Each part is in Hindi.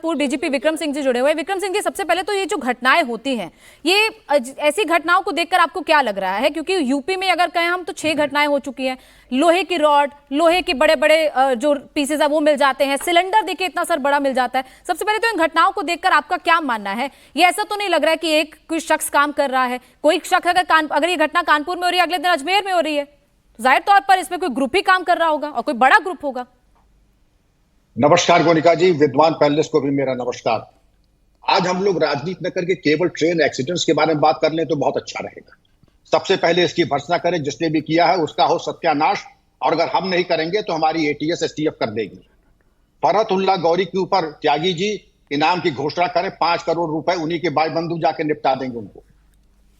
पूर्व डीजीपी विक्रम सिंह जी जुड़े हुए हैं। विक्रम सिंह जी, सबसे पहले तो ये जो घटनाएं होती हैं, ये ऐसी घटनाओं को देखकर आपको क्या लग रहा है? क्योंकि यूपी में अगर कहें हम तो 6 घटनाएं हो चुकी हैं। लोहे की रॉड, लोहे के बड़े बड़े जो पीसेज है वो मिल जाते हैं, सिलेंडर देखिए इतना सर बड़ा मिल जाता है। सबसे पहले तो इन घटनाओं को देखकर आपका क्या मानना है? ये ऐसा तो नहीं लग रहा है कि एक कोई शख्स काम कर रहा है, कोई शख्स अगर ये घटना कानपुर में हो रही है, अगले दिन अजमेर में हो रही है, जाहिर तौर पर इसमें कोई ग्रुप ही काम कर रहा होगा और कोई बड़ा ग्रुप होगा। नमस्कार गोनिका जी, विद्वान पैनलिस्ट को भी मेरा नमस्कार। आज हम लोग राजनीति न करके केवल ट्रेन एक्सीडेंट्स के बारे में बात कर लें तो बहुत अच्छा रहेगा। सबसे पहले इसकी भर्त्सना करें, जिसने भी किया है उसका हो सत्यानाश, और अगर हम नहीं करेंगे तो हमारी एटीएस एसटीएफ कर देगी। फरहतुल्लाह गौरी के ऊपर त्यागी जी इनाम की घोषणा करें, 5 करोड़ रुपए उन्हीं के भाई बंधु जाके निपटा देंगे उनको।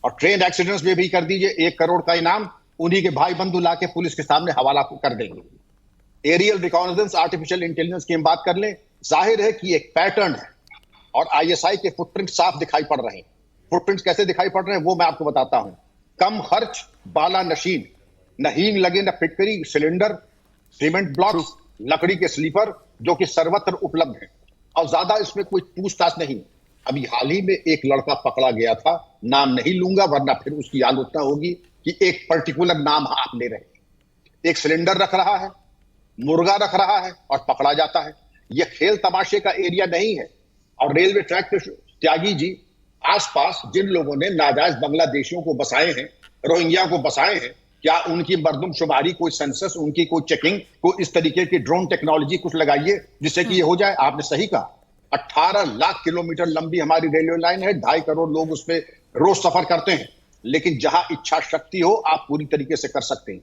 और ट्रेन एक्सीडेंट्स में भी कर दीजिए, 1 करोड़ का इनाम उन्हीं के भाई बंधु लाके पुलिस के सामने हवाला कर देंगे। एरियल रिकॉग्निजेंस, आर्टिफिशियल इंटेलिजेंस की हम बात कर लें, जाहिर है कि एक पैटर्न है और आईएसआई के फुटप्रिंट साफ दिखाई पड़ रहे हैं। फुटप्रिंट्स कैसे दिखाई पड़ रहे हैं वो मैं आपको बताता हूं। कम खर्च, बाला नशीन, न हींग लगे न फिटकरी, सिलेंडर, सीमेंट ब्लॉक्स, लकड़ी के स्लीपर जो कि सर्वत्र उपलब्ध है, और ज्यादा इसमें कोई पूछताछ नहीं। अभी हाल ही में एक लड़का पकड़ा गया था, नाम नहीं लूंगा वरना फिर उसकी आलोचना होगी कि एक पर्टिकुलर नाम आप ले रहे हैं। एक सिलेंडर रख रहा है, मुर्गा रख रहा है और पकड़ा जाता है। यह खेल तमाशे का एरिया नहीं है। और रेलवे ट्रैक पे त्यागी जी आसपास जिन लोगों ने नाजायज बांग्लादेशियों को बसाए हैं, रोहिंग्या को बसाए हैं, क्या उनकी मर्दमशुमारी, कोई सेंसस, उनकी कोई चेकिंग, कोई इस तरीके की ड्रोन टेक्नोलॉजी कुछ लगाइए जिससे कि ये हो जाए। आपने सही कहा, 18 लाख किलोमीटर लंबी हमारी रेलवे लाइन है, 2.5 करोड़ लोग उस पर रोज सफर करते हैं। लेकिन जहां इच्छा शक्ति हो आप पूरी तरीके से कर सकते हैं।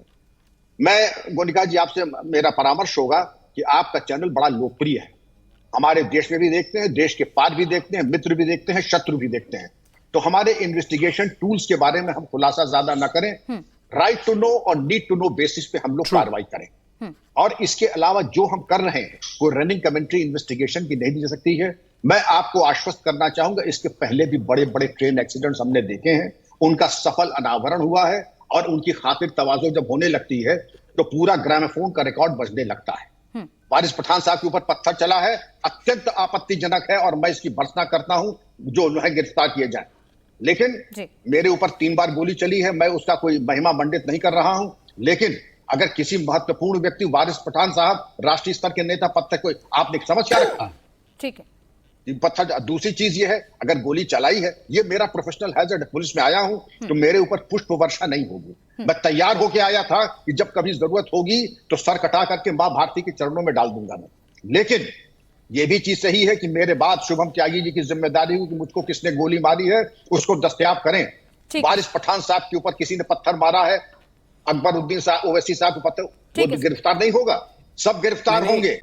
मैं गोनिका जी आपसे मेरा परामर्श होगा कि आपका चैनल बड़ा लोकप्रिय है, हमारे देश में भी देखते हैं, देश के पार भी देखते हैं, मित्र भी देखते हैं, शत्रु भी देखते हैं। तो हमारे इन्वेस्टिगेशन टूल्स के बारे में हम खुलासा ज्यादा ना करें, राइट टू नो और नीड टू नो बेसिस पे हम लोग कार्रवाई करें। और इसके अलावा जो हम कर रहे हैं कोई रनिंग कमेंट्री इन्वेस्टिगेशन की नहीं दी जा सकती है। मैं आपको आश्वस्त करना चाहूंगा, इसके पहले भी बड़े बड़े ट्रेन एक्सीडेंट्स हमने देखे हैं, उनका सफल अनावरण हुआ है, और उनकी खातिर तवाज़ो जब होने लगती है तो पूरा ग्रामोफोन का रिकॉर्ड बजने लगता है। वारिस पठान साहब के ऊपर पत्थर चला है, अत्यंत आपत्तिजनक है, और मैं इसकी भर्त्सना करता हूं जो है गिरफ्तार किए जाए। लेकिन मेरे ऊपर 3 बार गोली चली है, मैं उसका कोई महिमा मंडित नहीं कर रहा हूं। लेकिन अगर किसी महत्वपूर्ण व्यक्ति, वारिस पठान साहब राष्ट्रीय स्तर के नेता, पत्थर को आपने समझ क्या रखा? ठीक है, पत्थर। दूसरी चीज ये है, अगर गोली चलाई है, ये मेरा प्रोफेशनल हैजर्ड है, पुलिस में आया हूं तो मेरे ऊपर पुष्प वर्षा नहीं होगी। मैं तैयार होके आया था कि जब कभी जरूरत होगी तो सर कटा करके मां भारती के चरणों में डाल दूंगा मैं। लेकिन ये भी चीज सही है कि मेरे बाद शुभम त्यागी जी की जिम्मेदारी हुई कि मुझको किसने गोली मारी है उसको दस्तयाब करें। वारिस पठान साहब के ऊपर किसी ने पत्थर मारा है, अकबरुद्दीन साहब, ओवैसी साहब को पत्थर, वो गिरफ्तार नहीं होगा, सब गिरफ्तार होंगे।